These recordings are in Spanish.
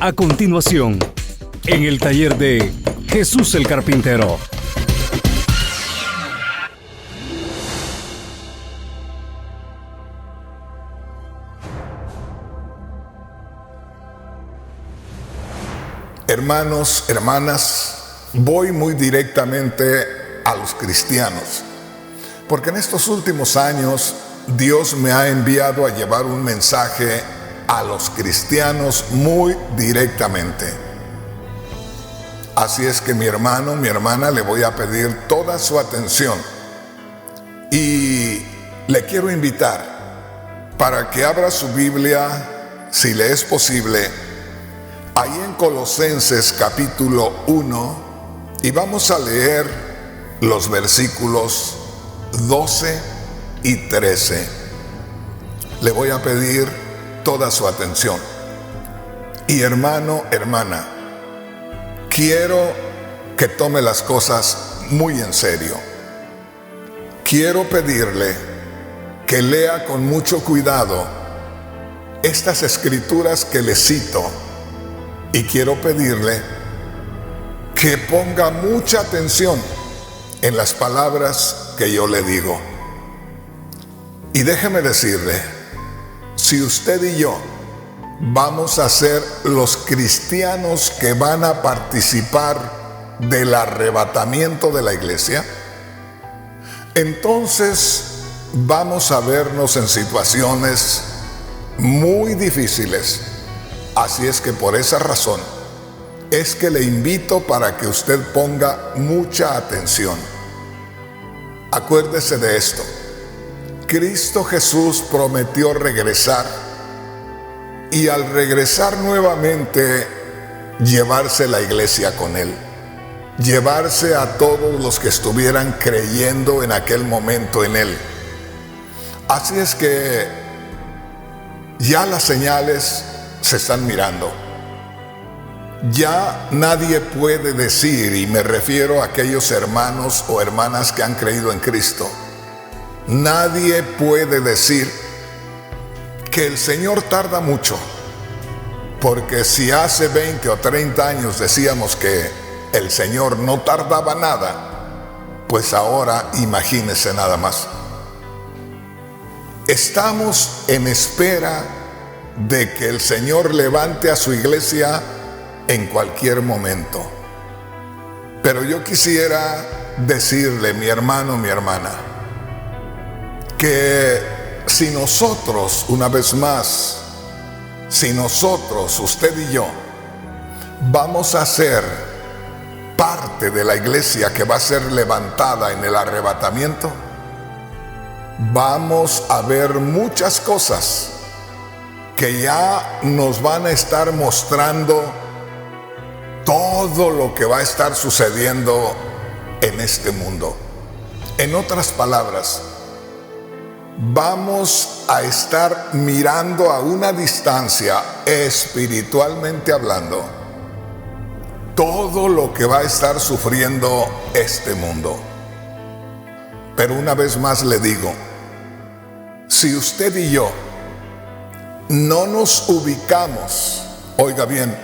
A continuación, en el taller de Jesús el Carpintero. Hermanos, hermanas, voy muy directamente a los cristianos, porque en estos últimos años Dios me ha enviado a llevar un mensaje a los cristianos muy directamente. Así es que mi hermano, mi hermana, le voy a pedir toda su atención y le quiero invitar para que abra su Biblia, si le es posible, ahí en Colosenses capítulo 1, y vamos a leer los versículos 12 y 13. Le voy a pedir toda su atención. Y hermano, hermana, quiero que tome las cosas muy en serio. Quiero pedirle que lea con mucho cuidado estas escrituras que le cito, y quiero pedirle que ponga mucha atención en las palabras que yo le digo. Y déjeme decirle, si usted y yo vamos a ser los cristianos que van a participar del arrebatamiento de la iglesia, entonces vamos a vernos en situaciones muy difíciles. Así es que por esa razón es que le invito para que usted ponga mucha atención. Acuérdese de esto. Cristo Jesús prometió regresar, y al regresar nuevamente llevarse la iglesia con él, llevarse a todos los que estuvieran creyendo en aquel momento en él. Así es que ya las señales se están mirando. Ya nadie puede decir, y me refiero a aquellos hermanos o hermanas que han creído en Cristo, nadie puede decir que el Señor tarda mucho, porque si hace 20 o 30 años decíamos que el Señor no tardaba nada, pues ahora imagínese nada más. Estamos en espera de que el Señor levante a su iglesia en cualquier momento. Pero yo quisiera decirle, mi hermano, mi hermana, que si nosotros, una vez más, si nosotros, usted y yo, vamos a ser parte de la iglesia que va a ser levantada en el arrebatamiento, vamos a ver muchas cosas que ya nos van a estar mostrando todo lo que va a estar sucediendo en este mundo. En otras palabras, vamos a estar mirando a una distancia, espiritualmente hablando, todo lo que va a estar sufriendo este mundo. Pero una vez más le digo, si usted y yo no nos ubicamos, oiga bien,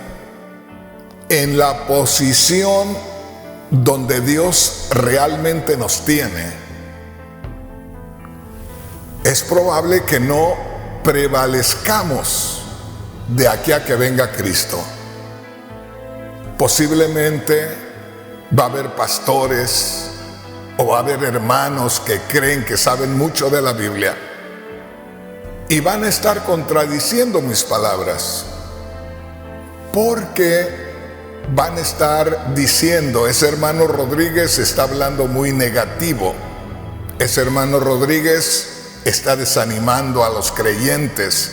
en la posición donde Dios realmente nos tiene, es probable que no prevalezcamos de aquí a que venga Cristo. Posiblemente va a haber pastores o va a haber hermanos que creen que saben mucho de la Biblia y van a estar contradiciendo mis palabras, porque van a estar diciendo, ese hermano Rodríguez está hablando muy negativo, ese hermano Rodríguez está desanimando a los creyentes,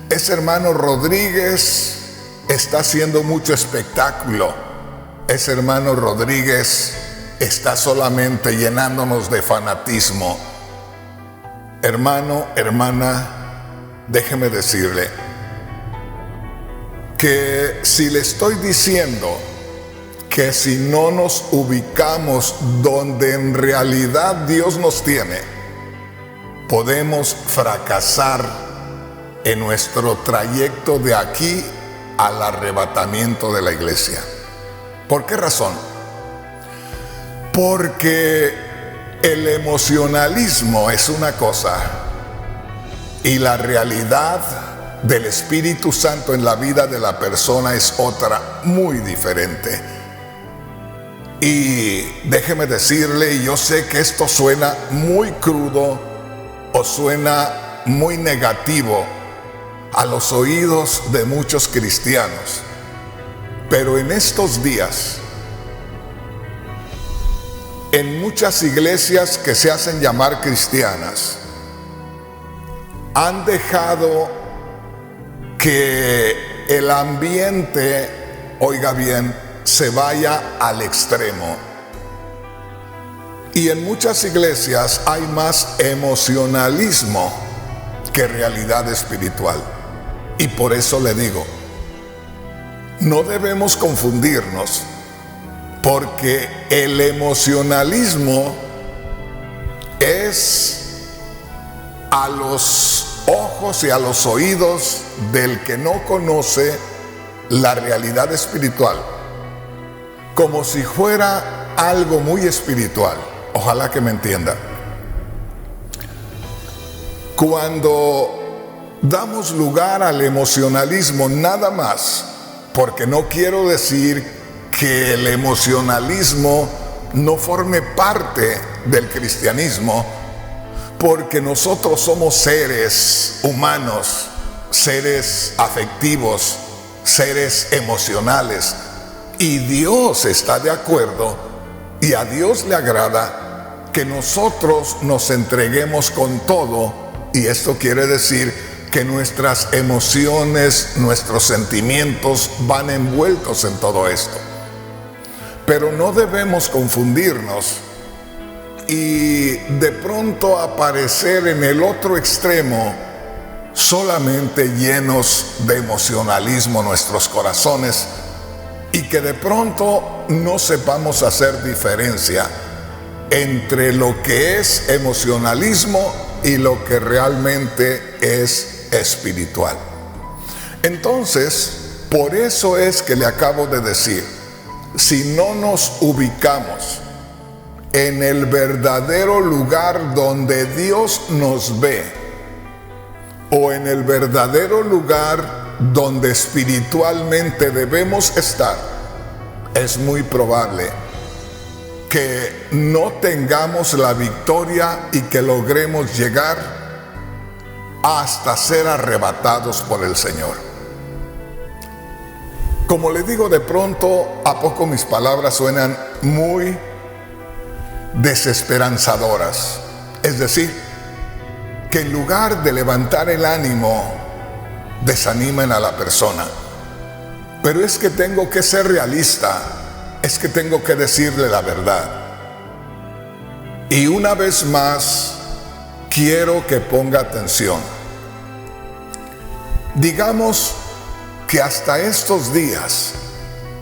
ese hermano Rodríguez está haciendo mucho espectáculo, ese hermano Rodríguez está solamente llenándonos de fanatismo. Hermano, hermana, déjeme decirle que si le estoy diciendo que si no nos ubicamos donde en realidad Dios nos tiene, podemos fracasar en nuestro trayecto de aquí al arrebatamiento de la iglesia. ¿Por qué razón? Porque el emocionalismo es una cosa y la realidad del Espíritu Santo en la vida de la persona es otra muy diferente. Y déjeme decirle, y yo sé que esto suena muy crudo o suena muy negativo a los oídos de muchos cristianos, pero en estos días, en muchas iglesias que se hacen llamar cristianas, han dejado que el ambiente, oiga bien, se vaya al extremo. Y en muchas iglesias hay más emocionalismo que realidad espiritual. Y por eso le digo, no debemos confundirnos, porque el emocionalismo es a los ojos y a los oídos del que no conoce la realidad espiritual, como si fuera algo muy espiritual. Ojalá que me entienda. Cuando damos lugar al emocionalismo nada más, porque no quiero decir que el emocionalismo no forme parte del cristianismo, porque nosotros somos seres humanos, seres afectivos, seres emocionales, y Dios está de acuerdo y a Dios le agrada que nosotros nos entreguemos con todo, y esto quiere decir que nuestras emociones, nuestros sentimientos van envueltos en todo esto. Pero no debemos confundirnos y de pronto aparecer en el otro extremo, solamente llenos de emocionalismo nuestros corazones, y que de pronto no sepamos hacer diferencia entre lo que es emocionalismo y lo que realmente es espiritual. Entonces, por eso es que le acabo de decir, si no nos ubicamos en el verdadero lugar donde Dios nos ve, o en el verdadero lugar donde espiritualmente debemos estar, es muy probable que no tengamos la victoria y que logremos llegar hasta ser arrebatados por el Señor. Como le digo, de pronto, ¿a poco mis palabras suenan muy desesperanzadoras? Es decir, que en lugar de levantar el ánimo, desanimen a la persona. Pero es que tengo que ser realista, es que tengo que decirle la verdad. Y una vez más, quiero que ponga atención. Digamos que hasta estos días,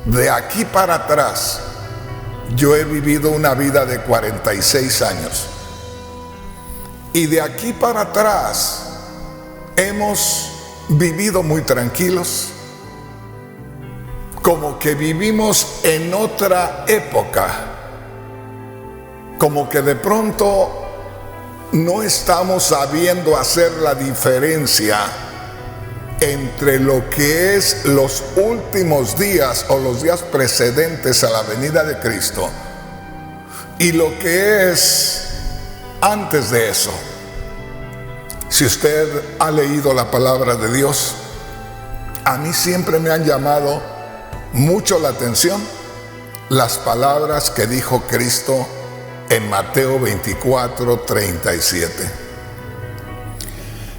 de aquí para atrás, yo he vivido una vida de 46 años. Y de aquí para atrás, hemos vivido muy tranquilos, como que vivimos en otra época, como que de pronto no estamos sabiendo hacer la diferencia entre lo que es los últimos días o los días precedentes a la venida de Cristo y lo que es antes de eso. Si usted ha leído la palabra de Dios, a mí siempre me han llamado mucho la atención las palabras que dijo Cristo en Mateo 24:37.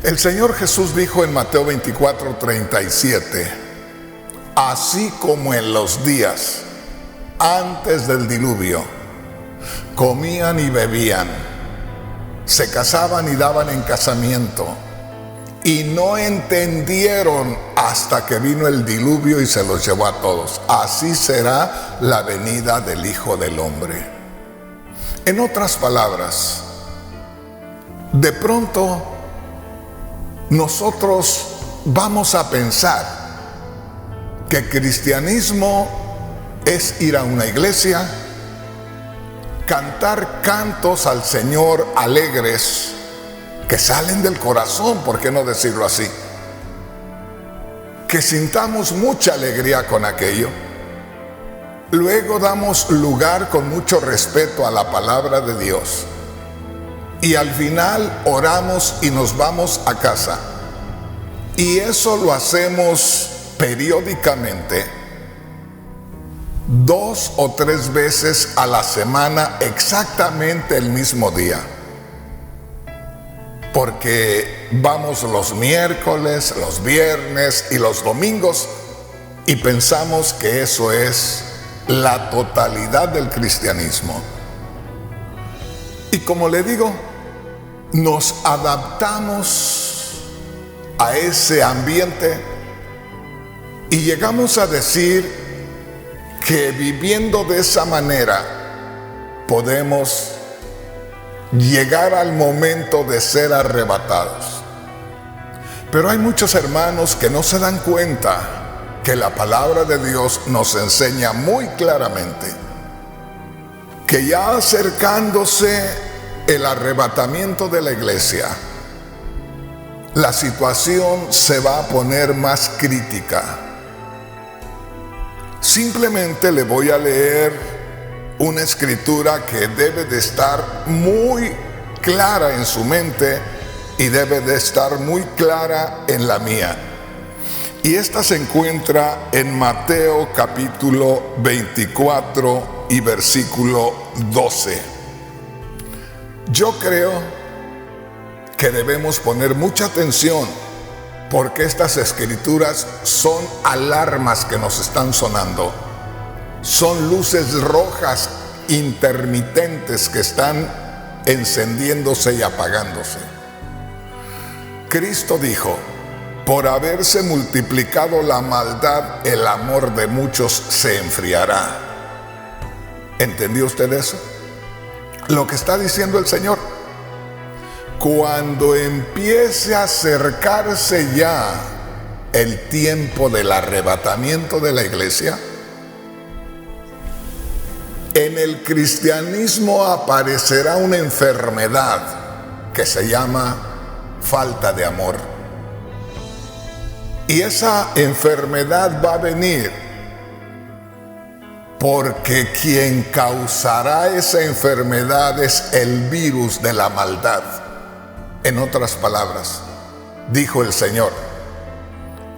El Señor Jesús dijo en Mateo 24:37, así como en los días antes del diluvio, comían y bebían, se casaban y daban en casamiento, y no entendieron hasta que vino el diluvio y se los llevó a todos. Así será la venida del Hijo del Hombre. En otras palabras, de pronto nosotros vamos a pensar que cristianismo es ir a una iglesia, cantar cantos al Señor alegres, que salen del corazón, ¿por qué no decirlo así? Que sintamos mucha alegría con aquello. Luego damos lugar con mucho respeto a la palabra de Dios. Y al final oramos y nos vamos a casa. Y eso lo hacemos periódicamente, 2 o 3 veces a la semana, exactamente el mismo día. Porque vamos los miércoles, los viernes y los domingos y pensamos que eso es la totalidad del cristianismo. Y como le digo, nos adaptamos a ese ambiente y llegamos a decir que viviendo de esa manera podemos llegar al momento de ser arrebatados. Pero hay muchos hermanos que no se dan cuenta que la palabra de Dios nos enseña muy claramente que ya acercándose el arrebatamiento de la iglesia, la situación se va a poner más crítica. Simplemente le voy a leer una escritura que debe de estar muy clara en su mente y debe de estar muy clara en la mía. Y esta se encuentra en Mateo capítulo 24 y versículo 12. Yo creo que debemos poner mucha atención porque estas escrituras son alarmas que nos están sonando. Son luces rojas intermitentes que están encendiéndose y apagándose. Cristo dijo: por haberse multiplicado la maldad, el amor de muchos se enfriará. ¿Entendió usted eso? Lo que está diciendo el Señor. Cuando empiece a acercarse ya el tiempo del arrebatamiento de la iglesia, en el cristianismo aparecerá una enfermedad que se llama falta de amor. Y esa enfermedad va a venir porque quien causará esa enfermedad es el virus de la maldad. En otras palabras, dijo el Señor,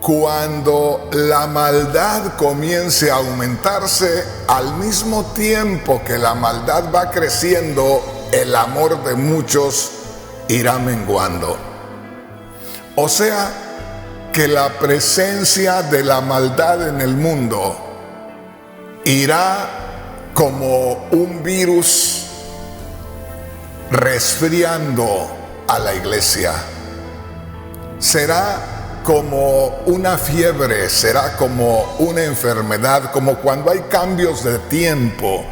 cuando la maldad comience a aumentarse, al mismo tiempo que la maldad va creciendo, el amor de muchos irá menguando. O sea, que la presencia de la maldad en el mundo irá como un virus resfriando a la iglesia. Será como una fiebre, será como una enfermedad, como cuando hay cambios de tiempo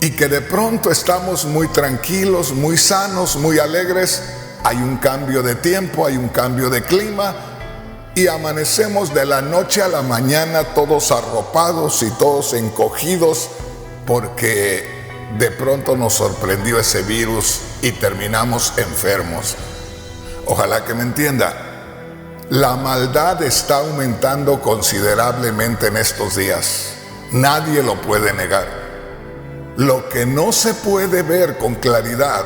y que de pronto estamos muy tranquilos, muy sanos, muy alegres. Hay un cambio de tiempo, hay un cambio de clima y amanecemos de la noche a la mañana todos arropados y todos encogidos porque de pronto nos sorprendió ese virus y terminamos enfermos. Ojalá que me entienda. La maldad está aumentando considerablemente en estos días. Nadie lo puede negar. Lo que no se puede ver con claridad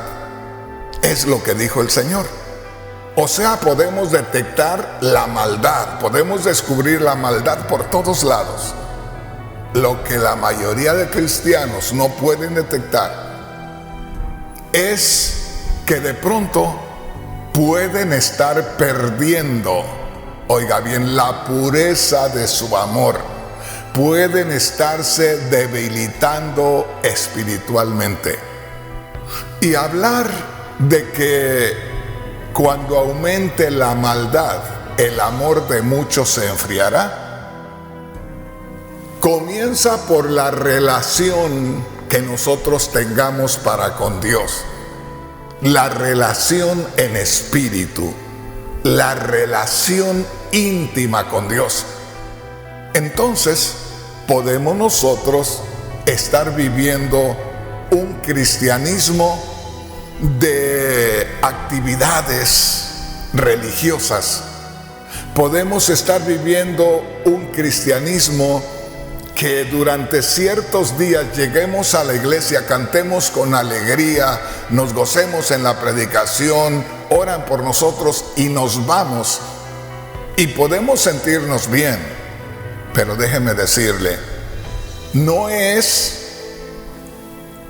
es lo que dijo el Señor. O sea, podemos detectar la maldad, podemos descubrir la maldad por todos lados. Lo que la mayoría de cristianos no pueden detectar es que de pronto pueden estar perdiendo, oiga bien, la pureza de su amor. Pueden estarse debilitando espiritualmente. Y hablar de que cuando aumente la maldad, el amor de muchos se enfriará, comienza por la relación que nosotros tengamos para con Dios. La relación en espíritu. la relación íntima con Dios. Entonces podemos nosotros estar viviendo un cristianismo de actividades religiosas. Podemos estar viviendo un cristianismo que durante ciertos días lleguemos a la iglesia, cantemos con alegría, nos gocemos en la predicación, oran por nosotros y nos vamos. Y podemos sentirnos bien, pero déjeme decirle, no es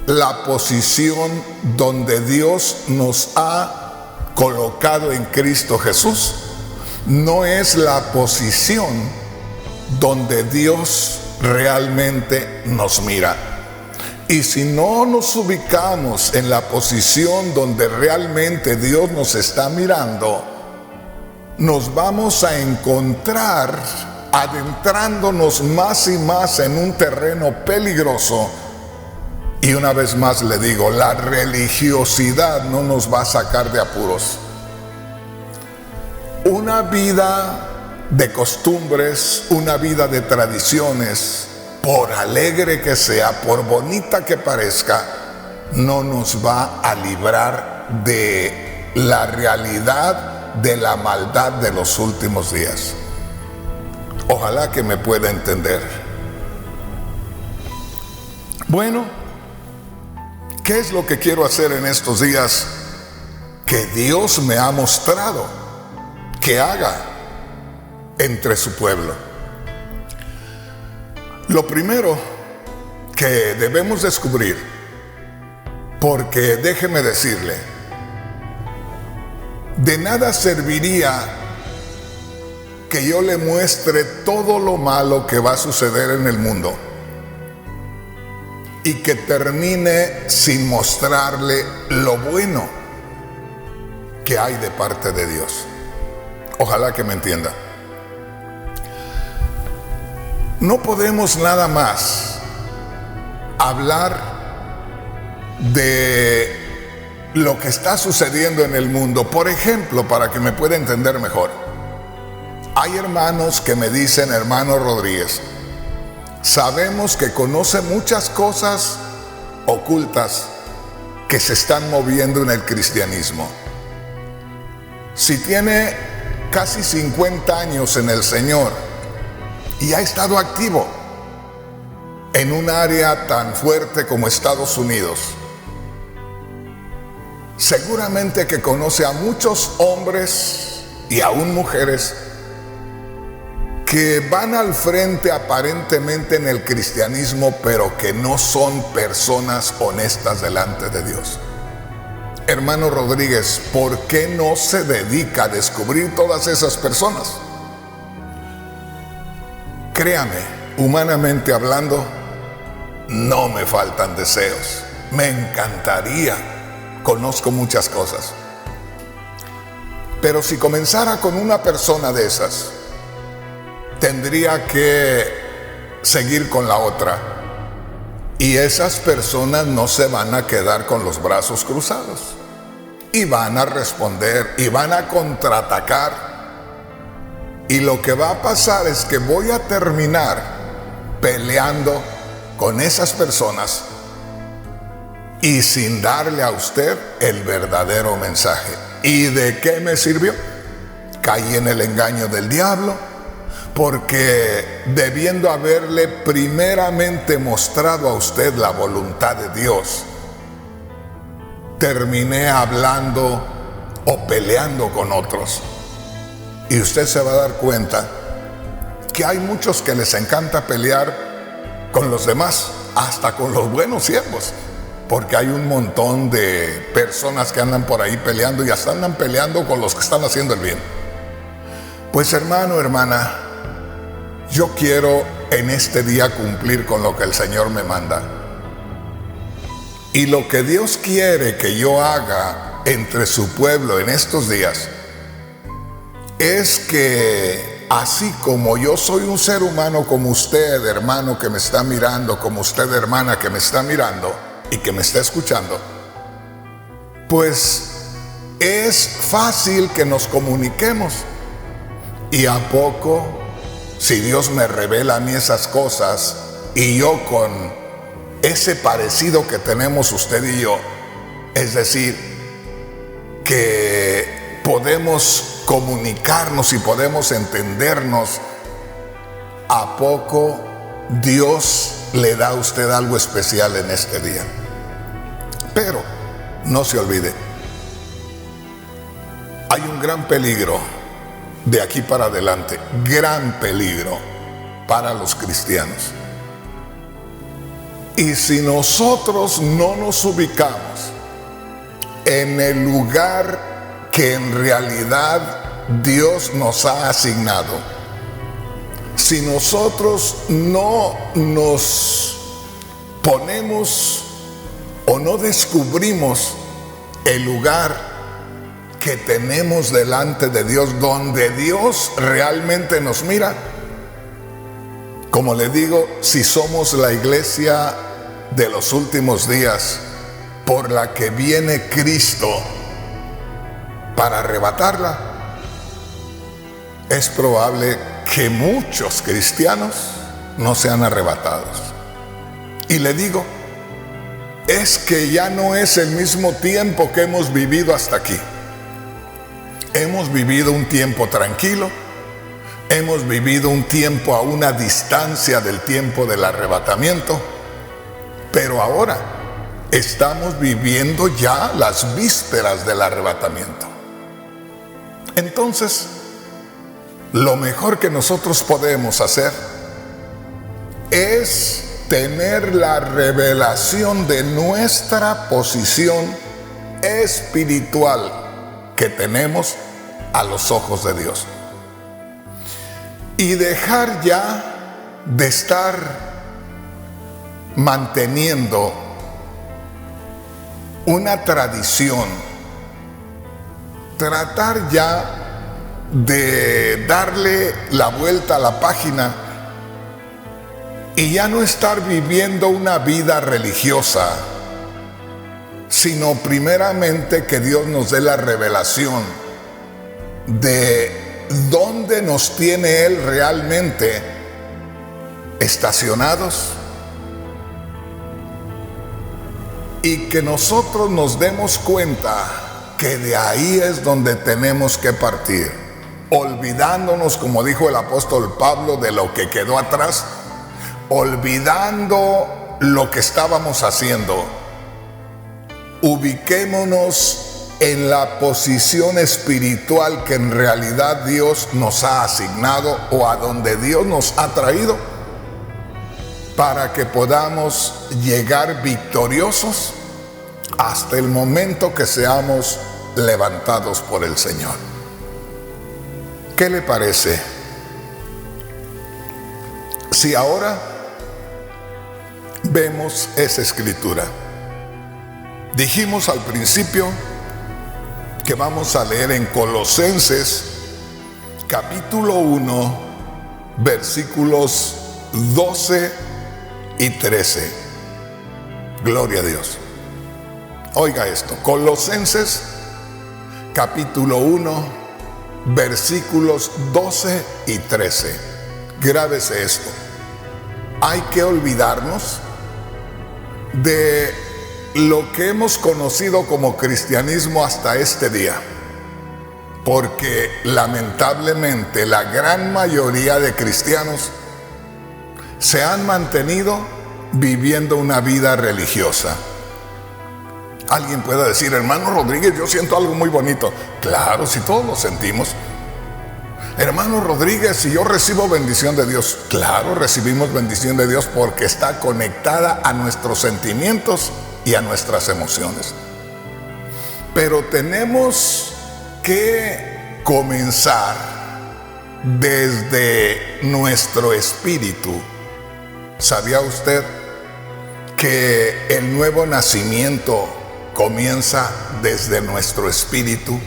la posición donde Dios nos ha colocado en Cristo Jesús. No es la posición donde Dios realmente nos mira. Y si no nos ubicamos en la posición donde realmente Dios nos está mirando, nos vamos a encontrar adentrándonos más y más en un terreno peligroso. Y una vez más le digo, la religiosidad no nos va a sacar de apuros. Una vida de costumbres, una vida de tradiciones, por alegre que sea, por bonita que parezca, no nos va a librar de la realidad de la maldad de los últimos días. Ojalá que me pueda entender. Bueno, ¿qué es lo que quiero hacer en estos días que Dios me ha mostrado que haga entre su pueblo? Lo primero que debemos descubrir, porque déjeme decirle, de nada serviría que yo le muestre todo lo malo que va a suceder en el mundo y que termine sin mostrarle lo bueno que hay de parte de Dios. Ojalá que me entienda. No podemos nada más hablar de lo que está sucediendo en el mundo. Por ejemplo, para que me pueda entender mejor, hay hermanos que me dicen: hermano Rodríguez, sabemos que conoce muchas cosas ocultas que se están moviendo en el cristianismo. Si tiene casi 50 años en el Señor y ha estado activo en un área tan fuerte como Estados Unidos, seguramente que conoce a muchos hombres y aún mujeres que van al frente aparentemente en el cristianismo, pero que no son personas honestas delante de Dios. Hermano Rodríguez, ¿por qué no se dedica a descubrir todas esas personas? Créame, humanamente hablando, no me faltan deseos. Me encantaría. Conozco muchas cosas. Pero si comenzara con una persona de esas, tendría que seguir con la otra. Y esas personas no se van a quedar con los brazos cruzados. Y van a responder y van a contraatacar. Y lo que va a pasar es que voy a terminar peleando con esas personas y sin darle a usted el verdadero mensaje. ¿Y de qué me sirvió? Caí en el engaño del diablo, porque debiendo haberle primeramente mostrado a usted la voluntad de Dios, terminé hablando o peleando con otros. Y usted se va a dar cuenta que hay muchos que les encanta pelear con los demás, hasta con los buenos siervos, porque hay un montón de personas que andan por ahí peleando y hasta andan peleando con los que están haciendo el bien. Pues hermano, hermana, yo quiero en este día cumplir con lo que el Señor me manda. Y lo que Dios quiere que yo haga entre su pueblo en estos días es que, así como yo soy un ser humano como usted, hermano que me está mirando, como usted, hermana que me está mirando y que me está escuchando, pues es fácil que nos comuniquemos. ¿Y a poco, si Dios me revela a mí esas cosas y yo con ese parecido que tenemos usted y yo, es decir, que podemos comunicarnos y podemos entendernos, ¿a poco Dios le da a usted algo especial en este día? Pero no se olvide, hay un gran peligro de aquí para adelante, gran peligro para los cristianos. Y si nosotros no nos ubicamos en el lugar que en realidad Dios nos ha asignado, si nosotros no nos ponemos o no descubrimos el lugar que tenemos delante de Dios, donde Dios realmente nos mira, como le digo, si somos la iglesia de los últimos días por la que viene Cristo para arrebatarla, es probable que muchos cristianos no sean arrebatados. Y le digo, es que ya no es el mismo tiempo que hemos vivido hasta aquí. Hemos vivido un tiempo tranquilo, hemos vivido un tiempo a una distancia del tiempo del arrebatamiento, pero ahora estamos viviendo ya las vísperas del arrebatamiento. Entonces, lo mejor que nosotros podemos hacer es tener la revelación de nuestra posición espiritual que tenemos a los ojos de Dios. Y dejar ya de estar manteniendo una tradición, tratar ya de darle la vuelta a la página y ya no estar viviendo una vida religiosa, sino primeramente que Dios nos dé la revelación de dónde nos tiene Él realmente estacionados, y que nosotros nos demos cuenta que de ahí es donde tenemos que partir, olvidándonos, como dijo el apóstol Pablo, de lo que quedó atrás, olvidando lo que estábamos haciendo. Ubiquémonos en la posición espiritual que en realidad Dios nos ha asignado, o a donde Dios nos ha traído, para que podamos llegar victoriosos hasta el momento que seamos levantados por el Señor. ¿Qué le parece si ahora vemos esa escritura? Dijimos al principio que vamos a leer en Colosenses capítulo 1, versículos 12 y 13. Gloria a Dios. Oiga esto, Colosenses capítulo 1, versículos 12 y 13. Grábese esto. Hay que olvidarnos de lo que hemos conocido como cristianismo hasta este día, porque lamentablemente la gran mayoría de cristianos se han mantenido viviendo una vida religiosa. Alguien puede decir, hermano Rodríguez, yo siento algo muy bonito. Claro, si todos lo sentimos. Hermano Rodríguez, si yo recibo bendición de Dios. Claro, recibimos bendición de Dios porque está conectada a nuestros sentimientos y a nuestras emociones. Pero tenemos que comenzar desde nuestro espíritu. ¿Sabía usted que el nuevo nacimiento comienza desde nuestro espíritu?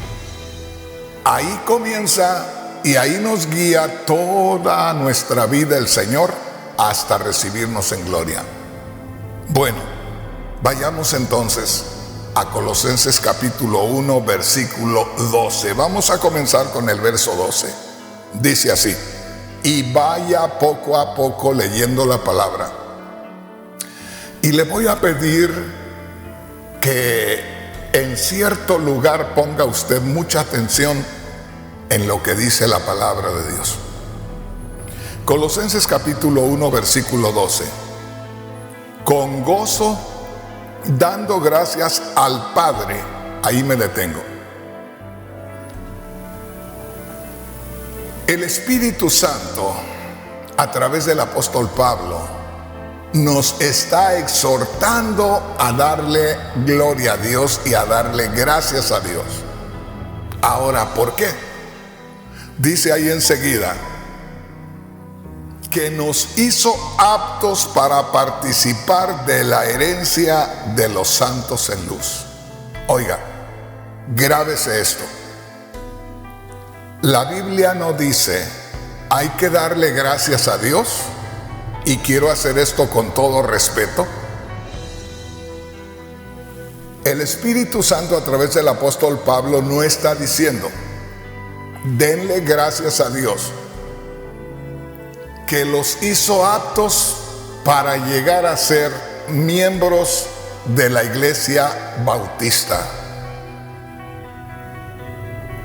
Ahí comienza y ahí nos guía toda nuestra vida el Señor hasta recibirnos en gloria. Bueno, vayamos entonces a Colosenses capítulo 1, versículo 12. Vamos a comenzar con el verso 12. Dice así: y vaya poco a poco leyendo la palabra. Y le voy a pedir que en cierto lugar ponga usted mucha atención en lo que dice la palabra de Dios. Colosenses capítulo 1, versículo 12. Con gozo, dando gracias al Padre. Ahí me detengo. El Espíritu Santo, a través del apóstol Pablo, nos está exhortando a darle gloria a Dios y a darle gracias a Dios. Ahora, ¿por qué? Dice ahí enseguida que nos hizo aptos para participar de la herencia de los santos en luz. Oiga, grábese esto. La Biblia no dice, hay que darle gracias a Dios, y quiero hacer esto con todo respeto. El Espíritu Santo, a través del apóstol Pablo, no está diciendo, denle gracias a Dios, que los hizo aptos para llegar a ser miembros de la Iglesia Bautista.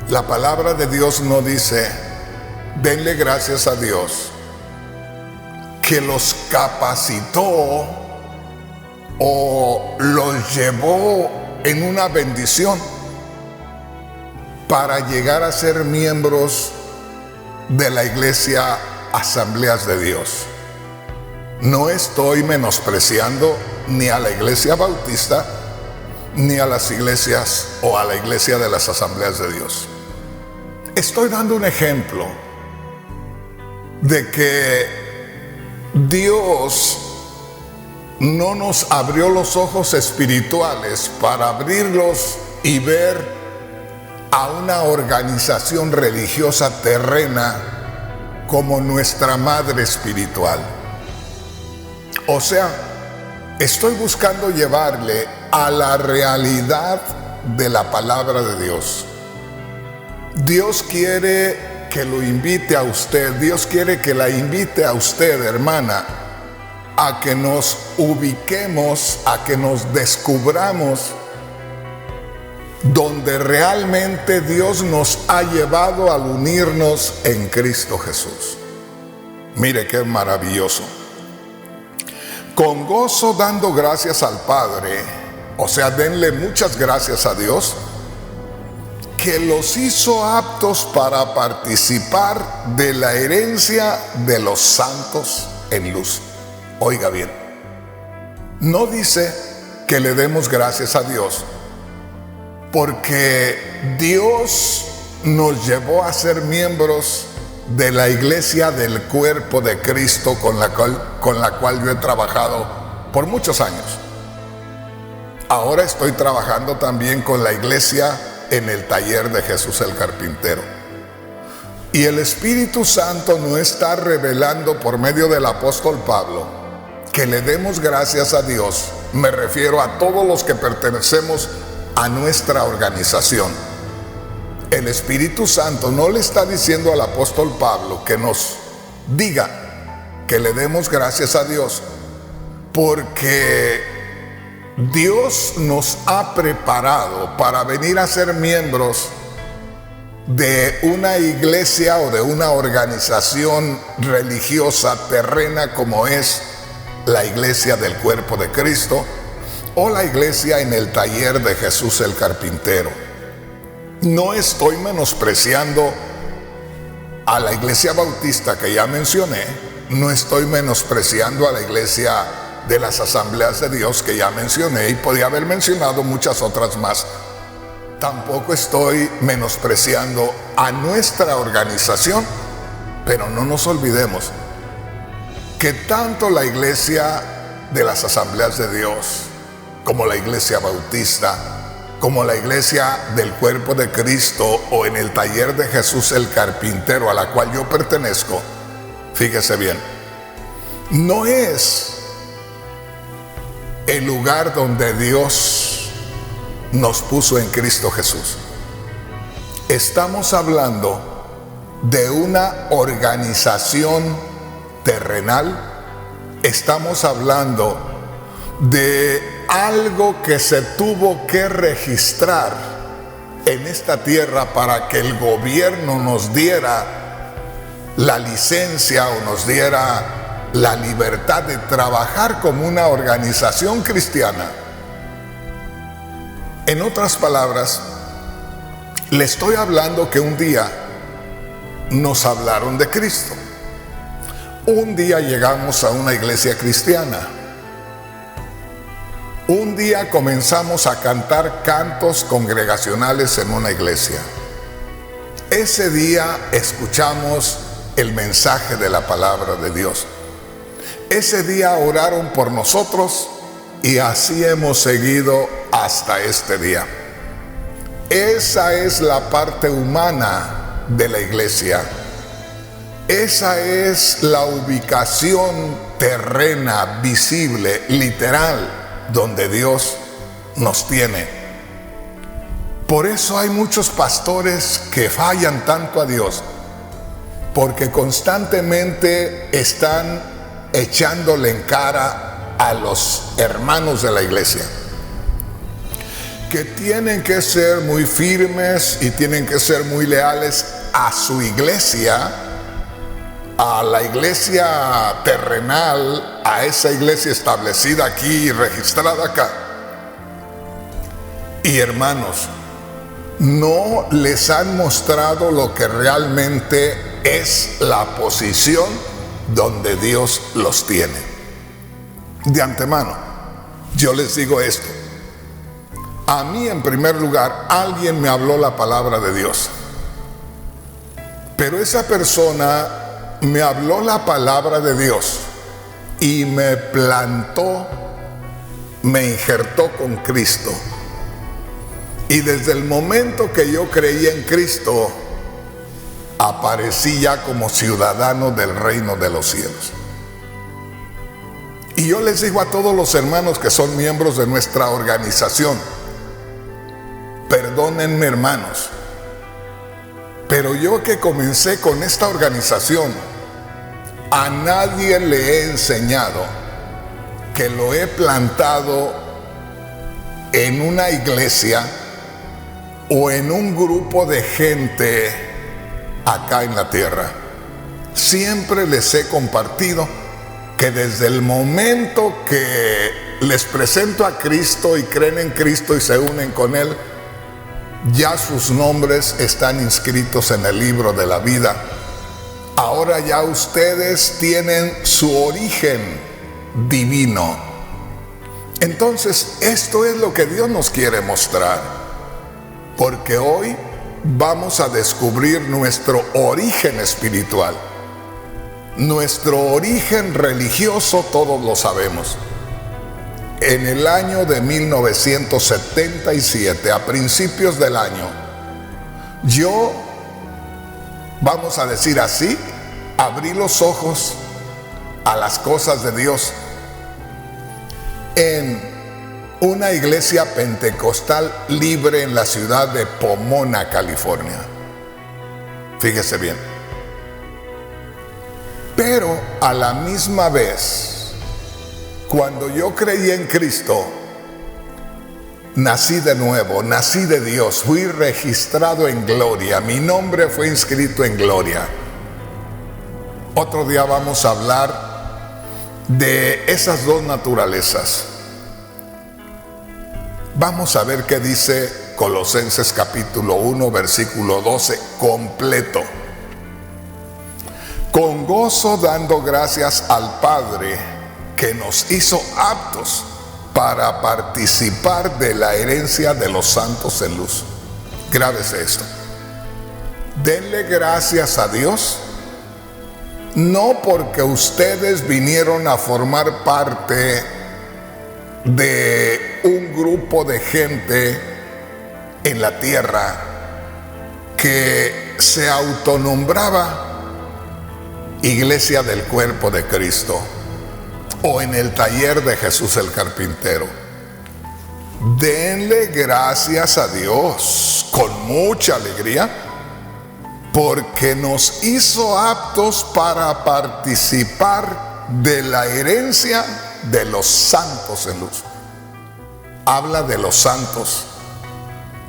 La palabra de Dios no dice, denle gracias a Dios, que los capacitó o los llevó en una bendición para llegar a ser miembros de la Iglesia Asambleas de Dios. No estoy menospreciando ni a la Iglesia Bautista, ni a las iglesias o a la Iglesia de las Asambleas de Dios. Estoy dando un ejemplo de que Dios no nos abrió los ojos espirituales para abrirlos y ver a una organización religiosa terrena como nuestra madre espiritual. O sea, estoy buscando llevarle a la realidad de la palabra de Dios. Dios quiere que lo invite a usted, Dios quiere que la invite a usted, hermana, a que nos ubiquemos, a que nos descubramos donde realmente Dios nos ha llevado al unirnos en Cristo Jesús. Mire qué maravilloso. Con gozo dando gracias al Padre, o sea, denle muchas gracias a Dios, que los hizo aptos para participar de la herencia de los santos en luz. Oiga bien, no dice que le demos gracias a Dios porque Dios nos llevó a ser miembros de la iglesia del cuerpo de Cristo con la cual yo he trabajado por muchos años. Ahora estoy trabajando también con la iglesia en el taller de Jesús el Carpintero. Y el Espíritu Santo nos está revelando por medio del apóstol Pablo que le demos gracias a Dios. Me refiero a todos los que pertenecemos a nuestra organización. El Espíritu Santo no le está diciendo al apóstol Pablo que nos diga que le demos gracias a Dios, porque Dios nos ha preparado para venir a ser miembros de una iglesia o de una organización religiosa terrena como es la iglesia del cuerpo de Cristo o la iglesia en el taller de Jesús el Carpintero. No estoy menospreciando a la iglesia bautista que ya mencioné, no estoy menospreciando a la iglesia de las Asambleas de Dios que ya mencioné, y podía haber mencionado muchas otras más. Tampoco estoy menospreciando a nuestra organización, pero no nos olvidemos que tanto la iglesia de las Asambleas de Dios, como la iglesia bautista, como la iglesia del cuerpo de Cristo o en el taller de Jesús el Carpintero a la cual yo pertenezco, fíjese bien, no es el lugar donde Dios nos puso en Cristo Jesús. Estamos hablando de una organización terrenal. Estamos hablando de algo que se tuvo que registrar en esta tierra para que el gobierno nos diera la licencia o nos diera la libertad de trabajar como una organización cristiana. En otras palabras, le estoy hablando que un día nos hablaron de Cristo. Un día llegamos a una iglesia cristiana. Un día comenzamos a cantar cantos congregacionales en una iglesia. Ese día escuchamos el mensaje de la palabra de Dios. Ese día oraron por nosotros y así hemos seguido hasta este día. Esa es la parte humana de la iglesia. Esa es la ubicación terrena, visible, literal, donde Dios nos tiene. Por eso hay muchos pastores que fallan tanto a Dios, porque constantemente están echándole en cara a los hermanos de la iglesia, que tienen que ser muy firmes y tienen que ser muy leales a su iglesia, a la iglesia terrenal, a esa iglesia establecida aquí y registrada acá. Y hermanos, no les han mostrado lo que realmente es la posición donde Dios los tiene. De antemano, yo les digo esto. A mí, en primer lugar, alguien me habló la palabra de Dios. Pero esa persona me habló la palabra de Dios y me plantó, me injertó con Cristo. Y desde el momento que yo creí en Cristo, aparecí ya como ciudadano del reino de los cielos. Y yo les digo a todos los hermanos que son miembros de nuestra organización, perdónenme hermanos, pero yo que comencé con esta organización, a nadie le he enseñado que lo he plantado en una iglesia o en un grupo de gente acá en la tierra. Siempre les he compartido que desde el momento que les presento a Cristo y creen en Cristo y se unen con Él, ya sus nombres están inscritos en el libro de la vida. Ahora ya ustedes tienen su origen divino. Entonces, esto es lo que Dios nos quiere mostrar, porque hoy vamos a descubrir nuestro origen espiritual. Nuestro origen religioso todos lo sabemos. En el año de 1977, a principios del año, yo, vamos a decir así, abrí los ojos a las cosas de Dios en una iglesia pentecostal libre en la ciudad de Pomona, California. Fíjese bien. Pero a la misma vez, cuando yo creí en Cristo, nací de nuevo, nací de Dios, fui registrado en gloria, mi nombre fue inscrito en gloria. Otro día vamos a hablar de esas dos naturalezas. Vamos a ver qué dice Colosenses capítulo 1, versículo 12, completo. Con gozo dando gracias al Padre que nos hizo aptos para participar de la herencia de los santos en luz. Grábese esto. Denle gracias a Dios, no porque ustedes vinieron a formar parte de un grupo de gente en la tierra que se autonombraba Iglesia del Cuerpo de Cristo o en el taller de Jesús el Carpintero. denle gracias a Dios con mucha alegría, porque nos hizo aptos para participar de la herencia de los santos en luz. Habla de los santos,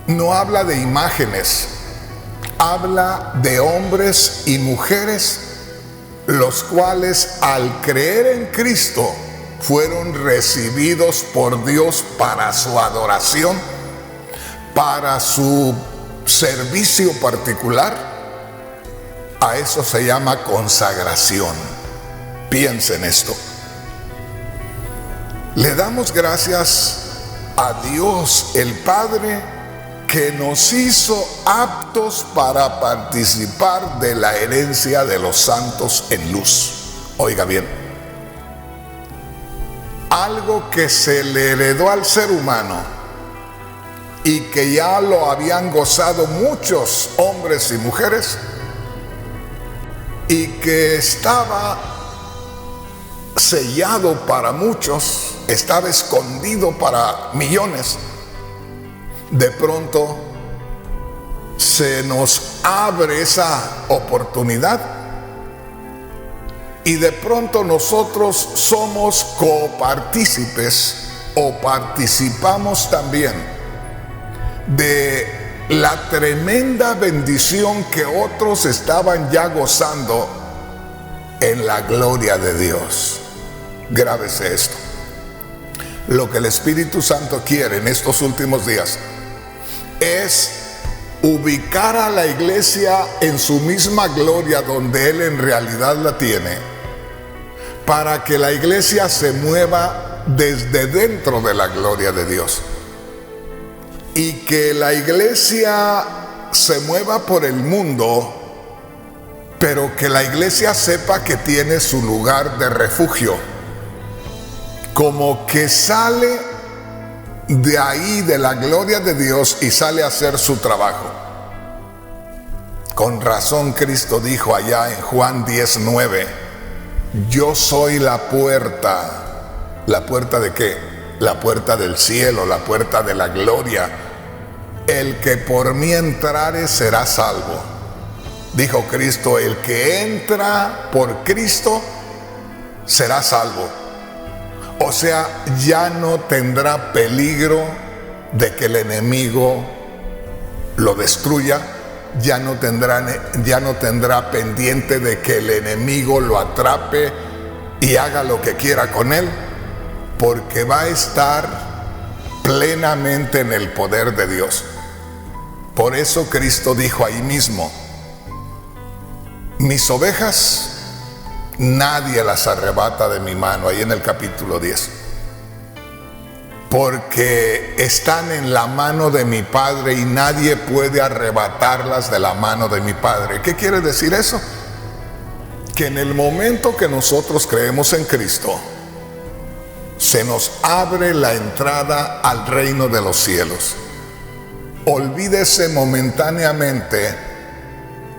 no habla de imágenes, habla de hombres y mujeres, los cuales al creer en Cristo fueron recibidos por Dios para su adoración, para su servicio particular. A eso se llama consagración. Piensen esto. Le damos gracias a Dios el Padre, que nos hizo aptos para participar de la herencia de los santos en luz. Oiga bien, algo que se le heredó al ser humano y que ya lo habían gozado muchos hombres y mujeres, y que estaba sellado para muchos, estaba escondido para millones. De pronto se nos abre esa oportunidad y de pronto nosotros somos copartícipes o participamos también de la tremenda bendición que otros estaban ya gozando en la gloria de Dios. Grábese esto. Lo que el Espíritu Santo quiere en estos últimos días es ubicar a la iglesia en su misma gloria donde Él en realidad la tiene, para que la iglesia se mueva desde dentro de la gloria de Dios y que la iglesia se mueva por el mundo, pero que la iglesia sepa que tiene su lugar de refugio, como que sale de ahí, de la gloria de Dios, y sale a hacer su trabajo. Con razón Cristo dijo allá en Juan 10:9, yo soy la puerta. ¿La puerta de qué? La puerta del cielo, la puerta de la gloria. El que por mí entrare será salvo. Dijo Cristo, el que entra por Cristo será salvo. O sea, ya no tendrá peligro de que el enemigo lo destruya, ya no tendrá pendiente de que el enemigo lo atrape y haga lo que quiera con él, porque va a estar plenamente en el poder de Dios. Por eso Cristo dijo ahí mismo, mis ovejas nadie las arrebata de mi mano, ahí en el capítulo 10, porque están en la mano de mi Padre y nadie puede arrebatarlas de la mano de mi Padre. ¿Qué quiere decir eso? Que en el momento que nosotros creemos en Cristo, se nos abre la entrada al reino de los cielos. Olvídese momentáneamente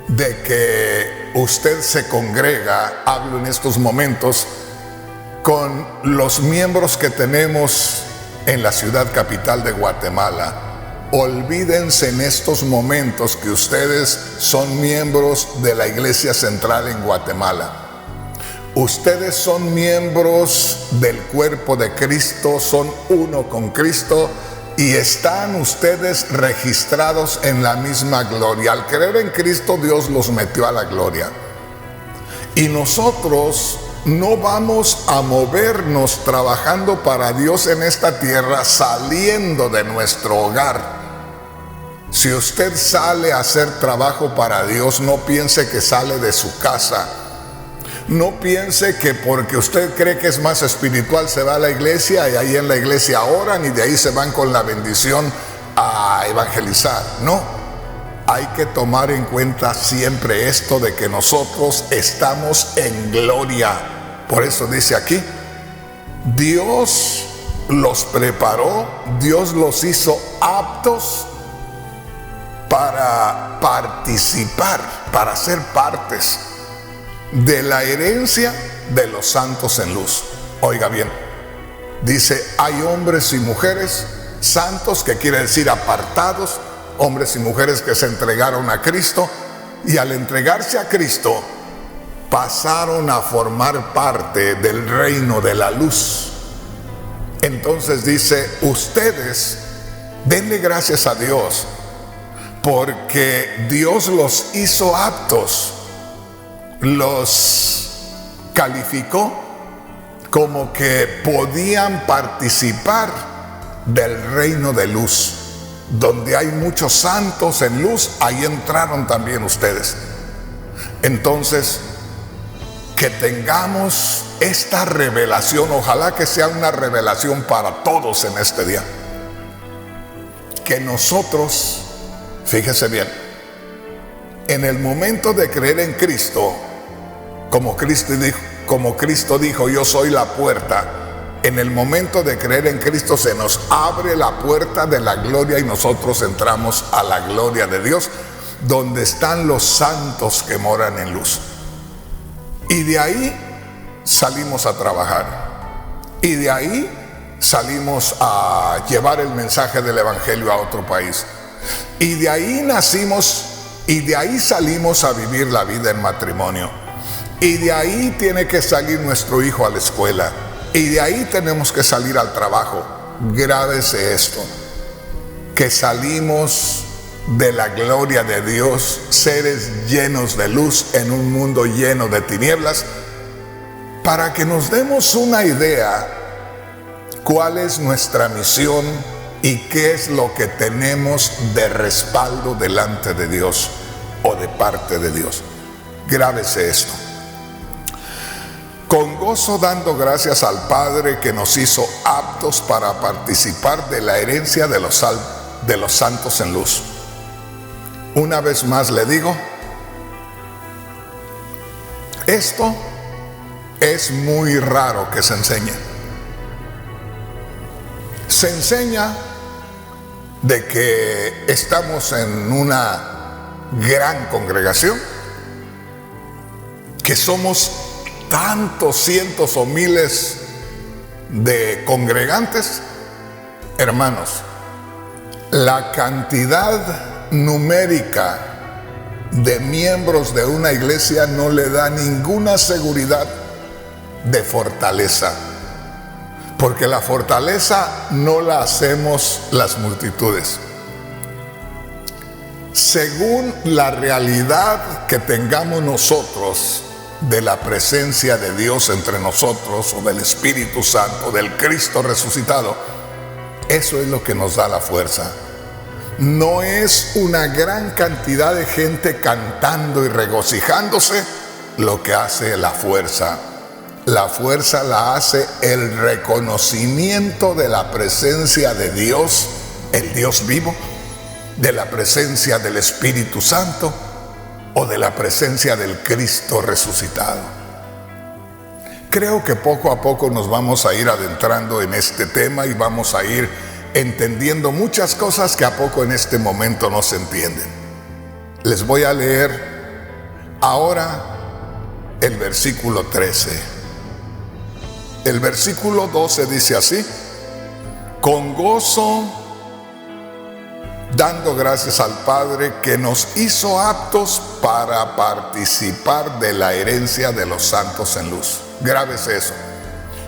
de que usted se congrega, hablo en estos momentos, con los miembros que tenemos en la ciudad capital de Guatemala. Olvídense en estos momentos que ustedes son miembros de la Iglesia Central en Guatemala. Ustedes son miembros del cuerpo de Cristo, son uno con Cristo y están ustedes registrados en la misma gloria. Al creer en Cristo, Dios los metió a la gloria. Y nosotros no vamos a movernos trabajando para Dios en esta tierra saliendo de nuestro hogar. Si usted sale a hacer trabajo para Dios, no piense que sale de su casa. No piense que porque usted cree que es más espiritual se va a la iglesia y ahí en la iglesia oran y de ahí se van con la bendición a evangelizar. No, hay que tomar en cuenta siempre esto de que nosotros estamos en gloria. Por eso dice aquí, Dios los preparó, Dios los hizo aptos para participar, para ser partes de la herencia de los santos en luz. Oiga bien, dice, hay hombres y mujeres santos, que quiere decir apartados, hombres y mujeres que se entregaron a Cristo, y al entregarse a Cristo pasaron a formar parte del reino de la luz. Entonces dice, ustedes denle gracias a Dios porque Dios los hizo aptos, los calificó como que podían participar del reino de luz. Donde hay muchos santos en luz, ahí entraron también ustedes. Entonces, que tengamos esta revelación, ojalá que sea una revelación para todos en este día. Que nosotros, fíjese bien, en el momento de creer en Cristo, como Cristo dijo, yo soy la puerta. En el momento de creer en Cristo se nos abre la puerta de la gloria y nosotros entramos a la gloria de Dios, donde están los santos que moran en luz. Y de ahí salimos a trabajar. Y de ahí salimos a llevar el mensaje del evangelio a otro país. Y de ahí nacimos y de ahí salimos a vivir la vida en matrimonio. Y de ahí tiene que salir nuestro hijo a la escuela. Y de ahí tenemos que salir al trabajo. Grábese esto, que salimos de la gloria de Dios, seres llenos de luz en un mundo lleno de tinieblas, para que nos demos una idea cuál es nuestra misión y qué es lo que tenemos de respaldo delante de Dios o de parte de Dios. Grábese esto. Con gozo dando gracias al Padre que nos hizo aptos para participar de la herencia de los santos en luz. Una vez más le digo, esto es muy raro que se enseñe. Se enseña de que estamos en una gran congregación, que somos tantos cientos o miles de congregantes. Hermanos, la cantidad numérica de miembros de una iglesia no le da ninguna seguridad de fortaleza, porque la fortaleza no la hacemos las multitudes. Según la realidad que tengamos nosotros de la presencia de Dios entre nosotros, o del Espíritu Santo, del Cristo resucitado, eso es lo que nos da la fuerza. No es una gran cantidad de gente cantando y regocijándose lo que hace la fuerza. La fuerza la hace el reconocimiento de la presencia de Dios, el Dios vivo, de la presencia del Espíritu Santo o de la presencia del Cristo resucitado. Creo que poco a poco nos vamos a ir adentrando en este tema y vamos a ir entendiendo muchas cosas que a poco en este momento no se entienden. Les voy a leer ahora el versículo 13. El versículo 12 dice así: con gozo, dando gracias al Padre que nos hizo aptos para participar de la herencia de los santos en luz. Grábese eso.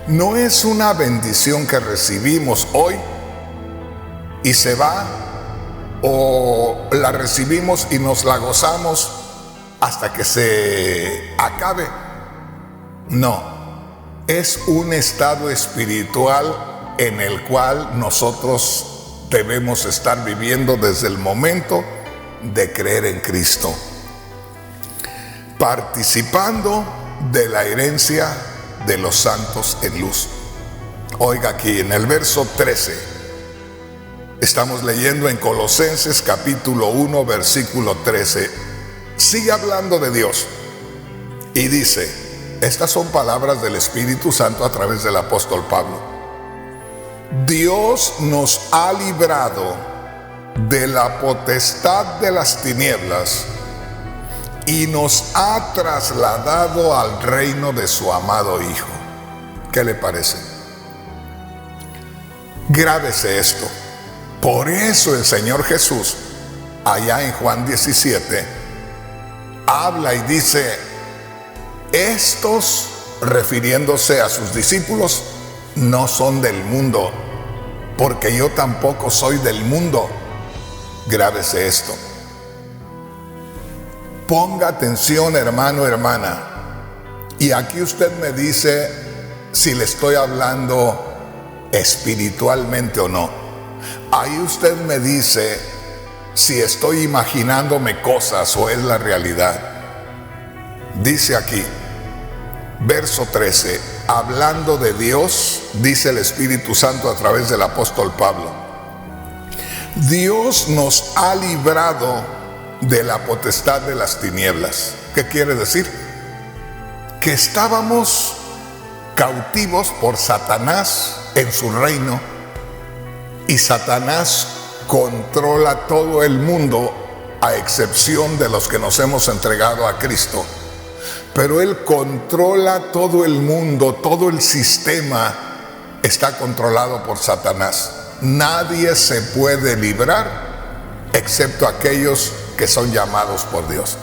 No es una bendición que recibimos hoy y se va, o la recibimos y nos la gozamos hasta que se acabe. No, es un estado espiritual en el cual nosotros debemos estar viviendo desde el momento de creer en Cristo, participando de la herencia de los santos en luz. Oiga aquí en el verso 13. Estamos leyendo en Colosenses capítulo 1 versículo 13. Sigue hablando de Dios y dice, estas son palabras del Espíritu Santo a través del apóstol Pablo: Dios nos ha librado de la potestad de las tinieblas y nos ha trasladado al reino de su amado Hijo. ¿Qué le parece? Grábese esto. Por eso el Señor Jesús, allá en Juan 17, habla y dice, estos, refiriéndose a sus discípulos, no son del mundo, porque yo tampoco soy del mundo. Grábese esto. Ponga atención, hermano, hermana. Y aquí usted me dice si le estoy hablando espiritualmente o no. Ahí usted me dice si estoy imaginándome cosas o es la realidad. Dice aquí, verso 13, hablando de Dios, dice el Espíritu Santo a través del apóstol Pablo, Dios nos ha librado de la potestad de las tinieblas. ¿Qué quiere decir? Que estábamos cautivos por Satanás en su reino, y Satanás controla todo el mundo a excepción de los que nos hemos entregado a Cristo. Pero Él controla todo el mundo, todo el sistema está controlado por Satanás. Nadie se puede librar excepto aquellos que son llamados por Dios.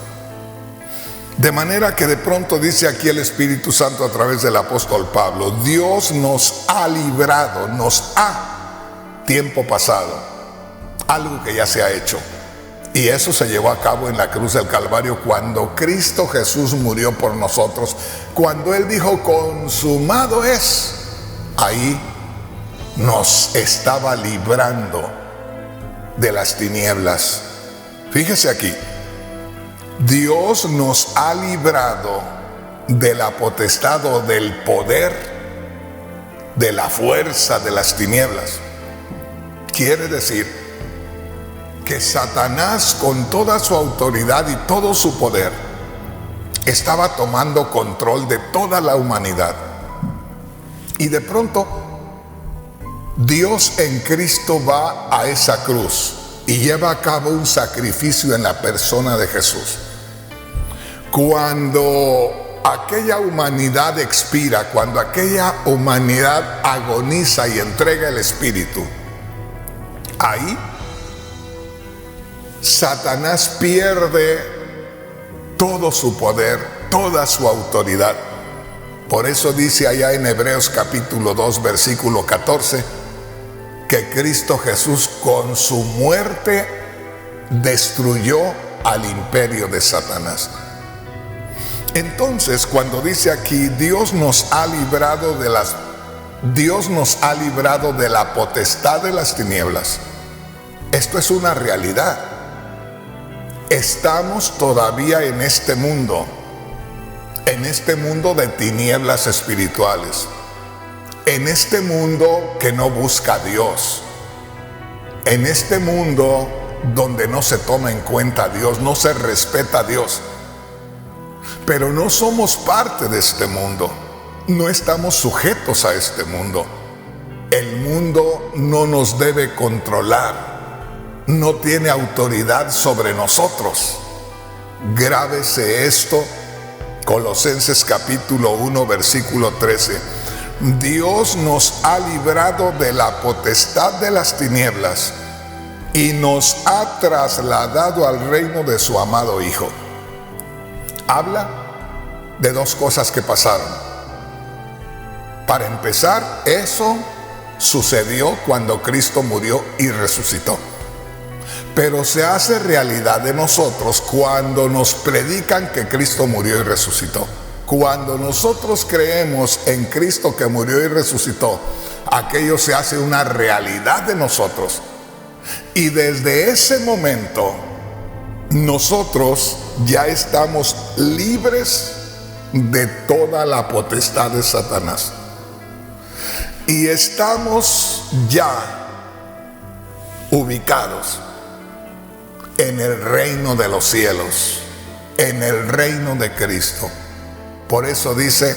De manera que de pronto dice aquí el Espíritu Santo a través del apóstol Pablo, Dios nos ha librado, tiempo pasado, algo que ya se ha hecho. Y eso se llevó a cabo en la cruz del Calvario cuando Cristo Jesús murió por nosotros. Cuando Él dijo, consumado es, ahí nos estaba librando de las tinieblas. Fíjese aquí, Dios nos ha librado de la potestad o del poder, de la fuerza de las tinieblas. Quiere decir que Satanás, con toda su autoridad y todo su poder, estaba tomando control de toda la humanidad. Y de pronto, Dios en Cristo va a esa cruz y lleva a cabo un sacrificio en la persona de Jesús. Cuando aquella humanidad expira, cuando aquella humanidad agoniza y entrega el espíritu, ahí Satanás pierde todo su poder, toda su autoridad. Por eso dice allá en Hebreos capítulo 2, versículo 14, que Cristo Jesús con su muerte destruyó al imperio de Satanás. Entonces, cuando dice aquí, Dios nos ha librado de la potestad de las tinieblas, esto es una realidad. Estamos todavía en este mundo de tinieblas espirituales, en este mundo que no busca a Dios, en este mundo donde no se toma en cuenta a Dios, no se respeta a Dios. Pero no somos parte de este mundo, no estamos sujetos a este mundo. El mundo no nos debe controlar, no tiene autoridad sobre nosotros. Grábese esto, Colosenses capítulo 1, versículo 13. Dios nos ha librado de la potestad de las tinieblas y nos ha trasladado al reino de su amado Hijo. Habla de dos cosas que pasaron. Para empezar, eso sucedió cuando Cristo murió y resucitó. Pero se hace realidad de nosotros cuando nos predican que Cristo murió y resucitó. Cuando nosotros creemos en Cristo que murió y resucitó, aquello se hace una realidad de nosotros. Y desde ese momento, nosotros ya estamos libres de toda la potestad de Satanás. Y estamos ya ubicados en el reino de los cielos, en el reino de Cristo. Por eso dice,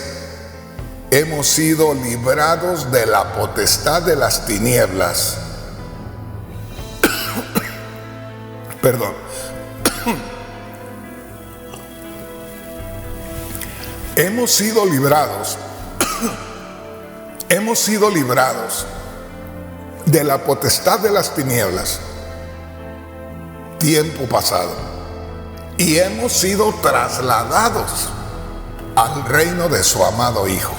hemos sido librados de la potestad de las tinieblas. Perdón. Hemos sido librados de la potestad de las tinieblas, tiempo pasado, y hemos sido trasladados al reino de su amado Hijo.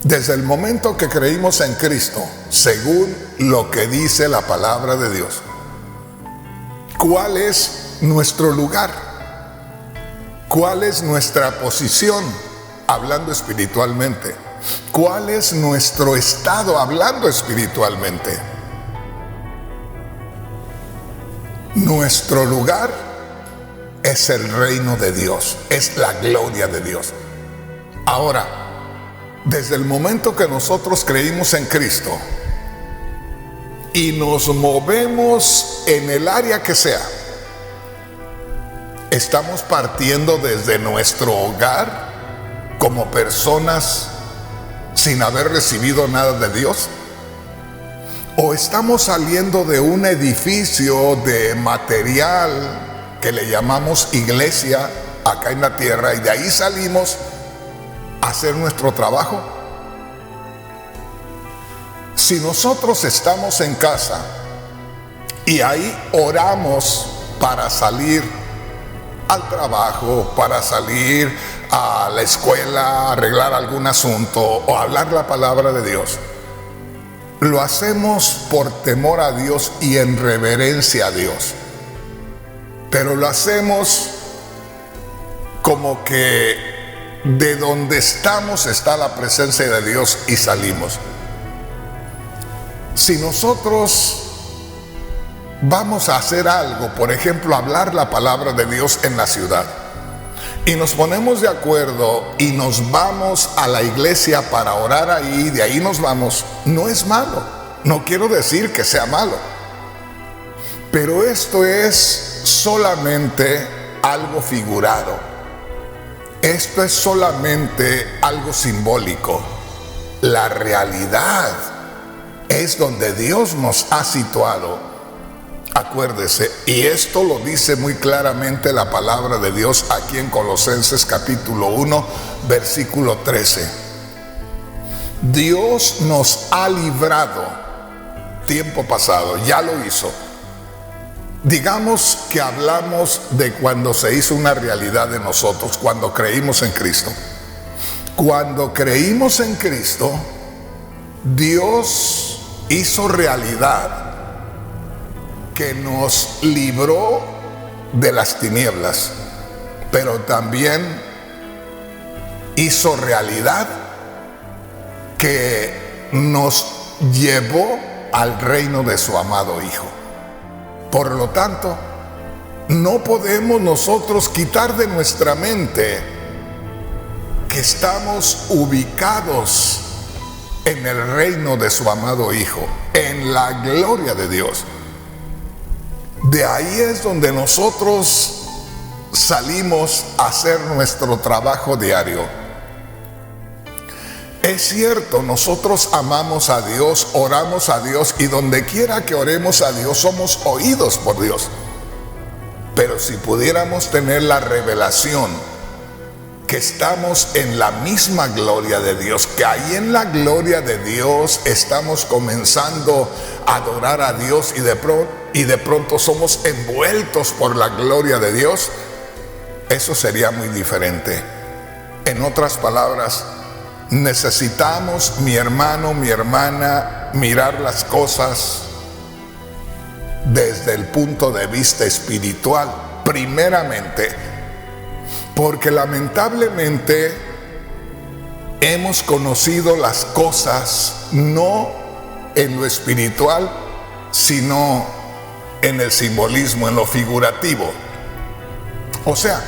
Desde el momento que creímos en Cristo, según lo que dice la palabra de Dios, ¿cuál es nuestro lugar? ¿Cuál es nuestra posición hablando espiritualmente? ¿Cuál es nuestro estado hablando espiritualmente? Nuestro lugar es el reino de Dios, es la gloria de Dios. Ahora, desde el momento que nosotros creímos en Cristo y nos movemos en el área que sea, estamos partiendo desde nuestro hogar como personas sin haber recibido nada de Dios, o estamos saliendo de un edificio de material que le llamamos iglesia acá en la tierra, y de ahí salimos a hacer nuestro trabajo. Si nosotros estamos en casa y ahí oramos para salir al trabajo, para salir a la escuela, arreglar algún asunto o hablar la palabra de Dios, lo hacemos por temor a Dios y en reverencia a Dios, pero lo hacemos como que de donde estamos está la presencia de Dios y salimos. Si nosotros vamos a hacer algo, por ejemplo, hablar la palabra de Dios en la ciudad, y nos ponemos de acuerdo y nos vamos a la iglesia para orar ahí, de ahí nos vamos, no es malo, no quiero decir que sea malo, pero esto es solamente algo figurado, esto es solamente algo simbólico. La realidad es donde Dios nos ha situado. Acuérdese, y esto lo dice muy claramente la palabra de Dios aquí en Colosenses capítulo 1, versículo 13. Dios nos ha librado, tiempo pasado, ya lo hizo. Digamos que hablamos de cuando se hizo una realidad de nosotros, cuando creímos en Cristo. Cuando creímos en Cristo, Dios hizo realidad que nos libró de las tinieblas, pero también hizo realidad que nos llevó al reino de su amado Hijo. Por lo tanto, no podemos nosotros quitar de nuestra mente que estamos ubicados en el reino de su amado Hijo, en la gloria de Dios. De ahí es donde nosotros salimos a hacer nuestro trabajo diario. Es cierto, nosotros amamos a Dios, oramos a Dios, y donde quiera que oremos a Dios somos oídos por Dios. Pero si pudiéramos tener la revelación que estamos en la misma gloria de Dios, que ahí en la gloria de Dios estamos comenzando a adorar a Dios y de pronto somos envueltos por la gloria de Dios, eso sería muy diferente. En otras palabras, necesitamos, mi hermano, mi hermana, mirar las cosas desde el punto de vista espiritual, primeramente, porque lamentablemente hemos conocido las cosas no en lo espiritual, sino en el simbolismo, en lo figurativo. O sea,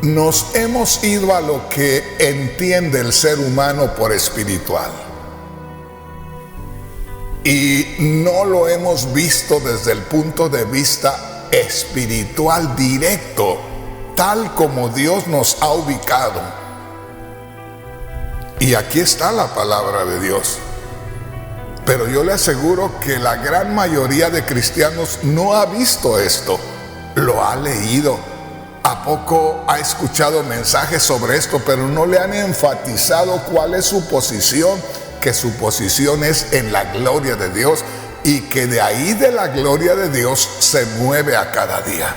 nos hemos ido a lo que entiende el ser humano por espiritual, y no lo hemos visto desde el punto de vista espiritual directo, tal como Dios nos ha ubicado. Y aquí está la palabra de Dios. Pero yo le aseguro que la gran mayoría de cristianos no ha visto esto, lo ha leído. ¿A poco ha escuchado mensajes sobre esto, pero no le han enfatizado cuál es su posición, que su posición es en la gloria de Dios y que de ahí de la gloria de Dios se mueve a cada día.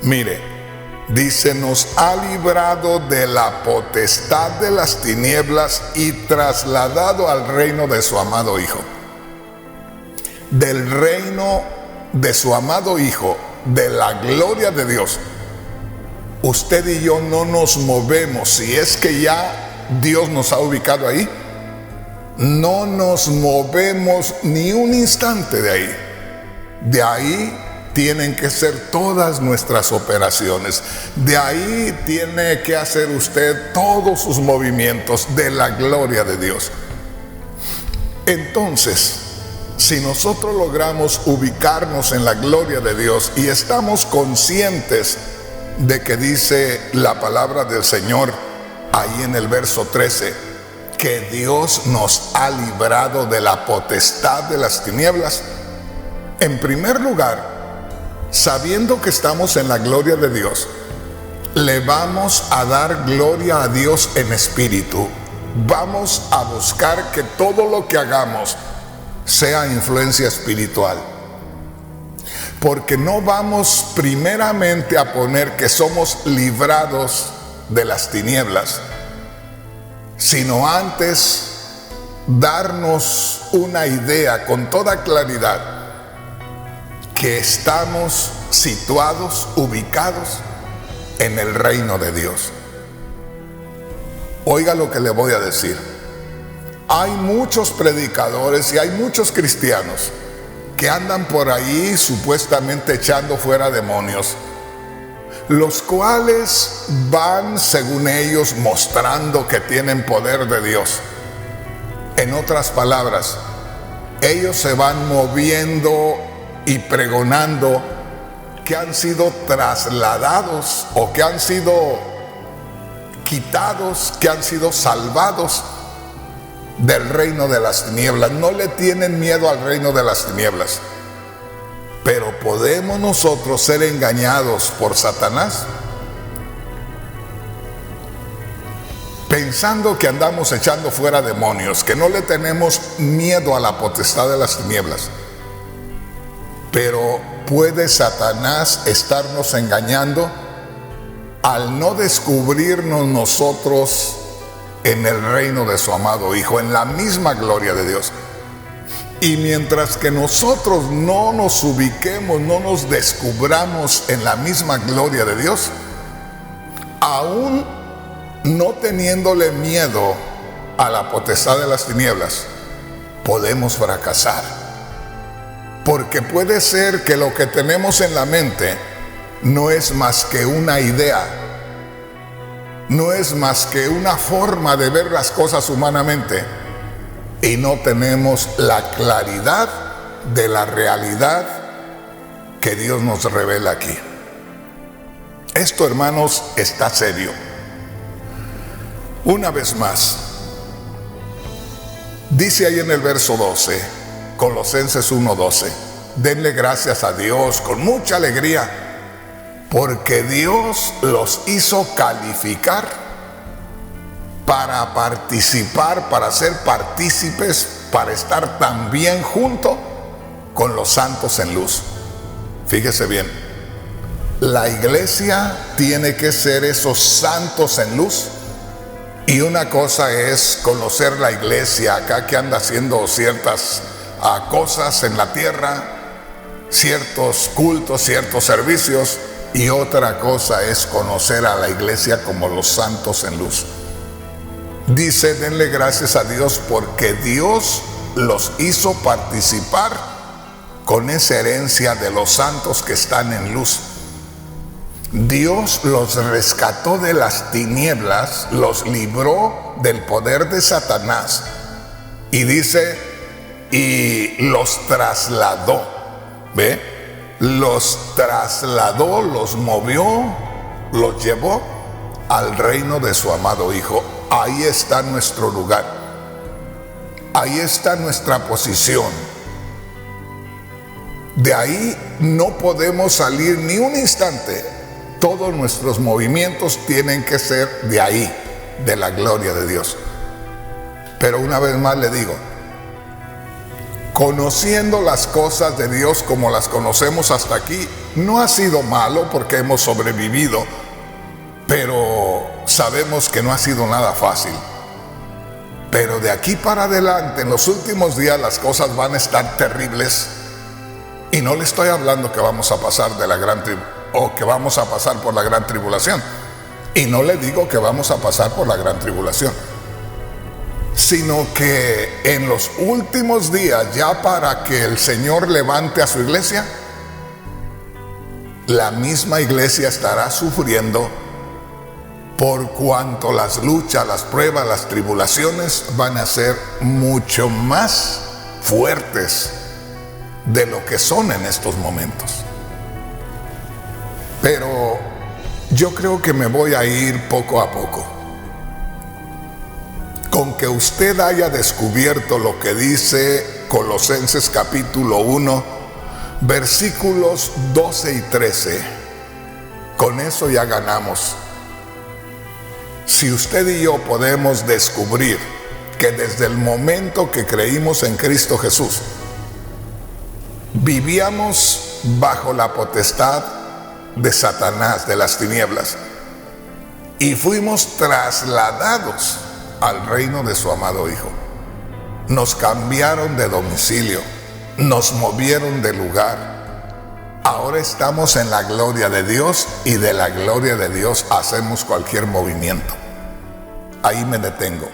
Mire, dice, nos ha librado de la potestad de las tinieblas y trasladado al reino de su amado Hijo. Del reino de su amado Hijo, de la gloria de Dios, usted y yo no nos movemos. Si es que ya Dios nos ha ubicado ahí, no nos movemos ni un instante de ahí. De ahí tienen que ser todas nuestras operaciones. De ahí tiene que hacer usted todos sus movimientos de la gloria de Dios. Entonces, si nosotros logramos ubicarnos en la gloria de Dios y estamos conscientes de que dice la palabra del Señor ahí en el verso 13, que Dios nos ha librado de la potestad de las tinieblas. En primer lugar, sabiendo que estamos en la gloria de Dios, le vamos a dar gloria a Dios en espíritu. Vamos a buscar que todo lo que hagamos sea influencia espiritual. Porque no vamos primeramente a poner que somos librados de las tinieblas, sino antes darnos una idea con toda claridad que estamos situados, ubicados en el reino de Dios. Oiga lo que le voy a decir. Hay muchos predicadores y hay muchos cristianos que andan por ahí supuestamente echando fuera demonios, los cuales van, según ellos, mostrando que tienen poder de Dios. En otras palabras, ellos se van moviendo y pregonando que han sido trasladados o que han sido quitados, que han sido salvados del reino de las tinieblas. No le tienen miedo al reino de las tinieblas. Pero ¿podemos nosotros ser engañados por Satanás? Pensando que andamos echando fuera demonios, que no le tenemos miedo a la potestad de las tinieblas. Pero ¿puede Satanás estarnos engañando al no descubrirnos nosotros en el reino de su amado Hijo, en la misma gloria de Dios? Y mientras que nosotros no nos ubiquemos, no nos descubramos en la misma gloria de Dios, aún no teniéndole miedo a la potestad de las tinieblas, podemos fracasar. Porque puede ser que lo que tenemos en la mente no es más que una idea, no es más que una forma de ver las cosas humanamente, y no tenemos la claridad de la realidad que Dios nos revela aquí. Esto, hermanos, está serio. Una vez más, dice ahí en el verso 12, Colosenses 1:12, denle gracias a Dios con mucha alegría, porque Dios los hizo calificar para participar, para ser partícipes, para estar también junto con los santos en luz. Fíjese bien, la iglesia tiene que ser esos santos en luz. Y una cosa es conocer la iglesia acá que anda haciendo ciertas cosas en la tierra, ciertos cultos, ciertos servicios, y otra cosa es conocer a la iglesia como los santos en luz. Dice, denle gracias a Dios porque Dios los hizo participar con esa herencia de los santos que están en luz. Dios los rescató de las tinieblas, los libró del poder de Satanás. Y dice, y los trasladó. ¿Ve? Los trasladó, los movió, los llevó al reino de su amado Hijo. Ahí está nuestro lugar. Ahí está nuestra posición. De ahí no podemos salir ni un instante. Todos nuestros movimientos tienen que ser de ahí, de la gloria de Dios. Pero una vez más le digo, conociendo las cosas de Dios como las conocemos hasta aquí, no ha sido malo porque hemos sobrevivido, pero sabemos que no ha sido nada fácil. Pero de aquí para adelante, en los últimos días, las cosas van a estar terribles. Y no le estoy hablando que vamos a pasar de la gran o que vamos a pasar por la gran tribulación. Y no le digo que vamos a pasar por la gran tribulación, sino que en los últimos días, ya para que el Señor levante a su iglesia, la misma iglesia estará sufriendo, por cuanto las luchas, las pruebas, las tribulaciones van a ser mucho más fuertes de lo que son en estos momentos. Pero yo creo que me voy a ir poco a poco. Con que usted haya descubierto lo que dice Colosenses capítulo 1, versículos 12 y 13, con eso ya ganamos. Si usted y yo podemos descubrir que desde el momento que creímos en Cristo Jesús, vivíamos bajo la potestad de Satanás, de las tinieblas, y fuimos trasladados al reino de su amado Hijo. Nos cambiaron de domicilio, nos movieron de lugar. Ahora estamos en la gloria de Dios y de la gloria de Dios hacemos cualquier movimiento. Ahí me detengo.